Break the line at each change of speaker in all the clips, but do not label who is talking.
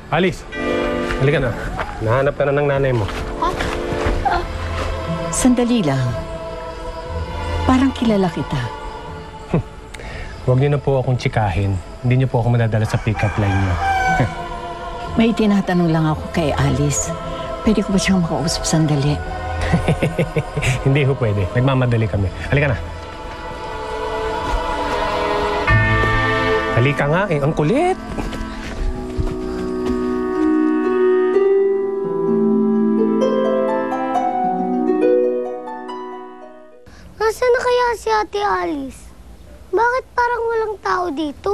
Alice, halika na. Nahanap ka na ng nanay mo.
Ha? Sandali lang. Parang kilala kita.
Huwag niyo na po akong tsikahin. Hindi niyo po ako madadala sa pick-up line niyo.
May tinatanong lang ako kay Alice. Pwede ko ba siyang makausap sandali?
Hindi ho pwede. Nagmamadali kami. Halika na. Halika nga eh. Ang kulit.
Nasaan na kaya si Ate Alice? Bakit parang walang tao dito?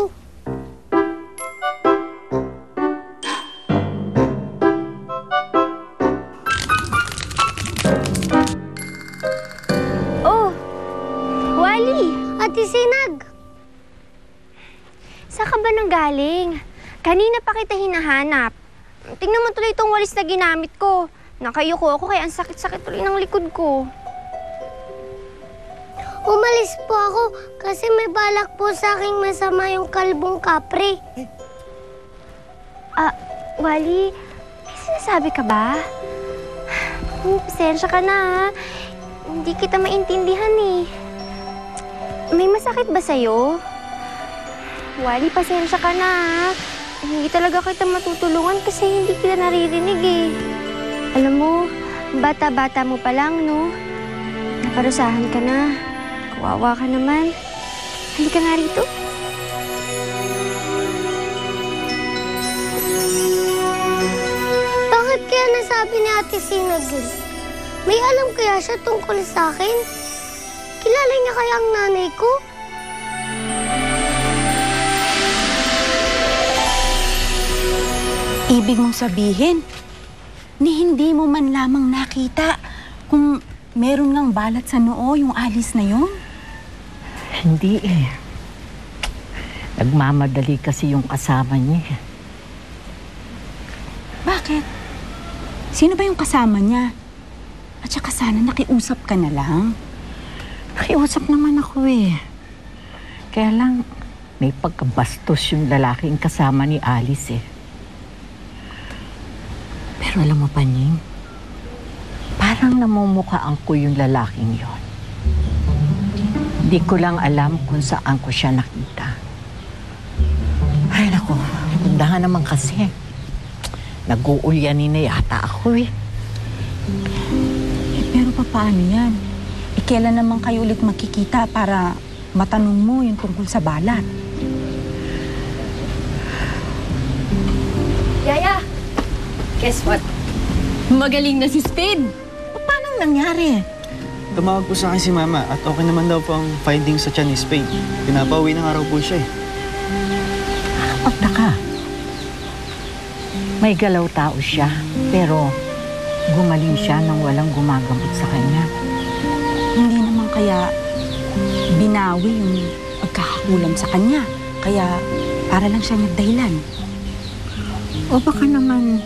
Oh, Wally!
Ate Sinag!
Saan ka ba nanggaling? Kanina pa kita hinahanap. Tingnan mo tuloy itong walis na ginamit ko. Nakayuko ako kaya ang sakit-sakit tuloy ng likod ko.
Umalis po ako kasi may balak po sa aking masama yung kalbong kapre.
Wally, may sinasabi ka ba? Pasensya ka na ha. Hindi kita maintindihan eh. May masakit ba sa'yo? Wally, pasensya ka na ha. Hindi talaga kita matutulungan kasi hindi kita naririnig eh. Alam mo, bata-bata mo pa lang, no? Naparusahan ka na. Kawawa ka naman. Halika nga rito.
Bakit kaya nasabi ni Ate Sinag yun? May alam kaya siya tungkol sa akin? Kilala niya kaya ang nanay ko?
Ibig mong sabihin, ni hindi mo man lamang nakita kung meron ngang balat sa noo yung Alice na yun?
Hindi eh. Nagmamadali kasi yung kasama niya.
Bakit? Sino ba yung kasama niya? At saka sana nakiusap ka na lang.
Nakiusap naman ako eh. Kaya lang, may pagkabastos yung lalaking kasama ni Alice eh. Pero alam mo pa, Ning, parang namumukhaan ko yung lalaking yon. Hindi ko lang alam kung saan ko siya nakita. Ay, naku, pundahan naman kasi. Nag-uulyanin na yata ako eh.
Pero paano yan? Kailan naman kayo ulit magkikita para matanong mo yung tungkol sa balat?
Yaya! Guess what? Magaling na si Spade!
Paano nangyari?
Tumawag po sa akin si Mama at okay naman daw po ang findings sa tiyan ni Spade. Pinapauwi na nga raw po siya eh.
Pagtaka. May galaw tao siya, pero gumaling siya nang walang gumagamot sa kanya.
Hindi naman kaya binawi yung pagkakakulam sa kanya. Kaya para lang siya nagdahilan.
O baka naman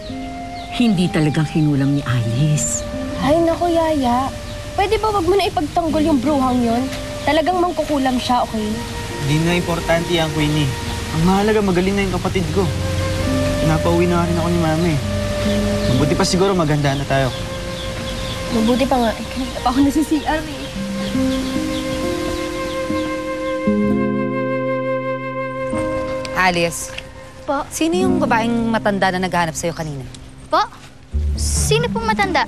hindi talagang kinulam ni Alice.
Ay, naku, Yaya. Pwede ba wag mo na ipagtanggol yung bruhang yon? Talagang mangkukulam siya, okay?
Hindi na importante yan, Queenie. Ang mahalaga, magaling na yung kapatid ko. Pinapauwi na rin ako ni Mama eh. Mabuti pa siguro maganda na tayo.
Mabuti pa nga. Kanina pa ako nasi-CR eh.
Alice,
Po?
sino yung babaeng matanda na naghahanap sa'yo kanina?
Po? Sino pong matanda?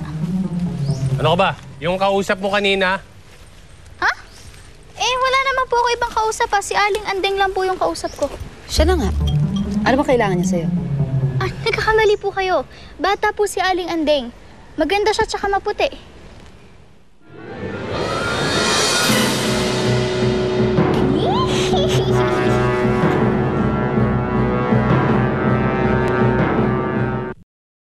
Ano ka ba? Yung kausap mo kanina?
Ha? Eh, wala naman po ako ibang kausap ha. Si Aling Andeng lang po yung kausap ko.
Siya na nga. Ano ba kailangan niya sa'yo?
Ah, nagkakamali po kayo. Bata po si Aling Andeng. Maganda siya tsaka maputi.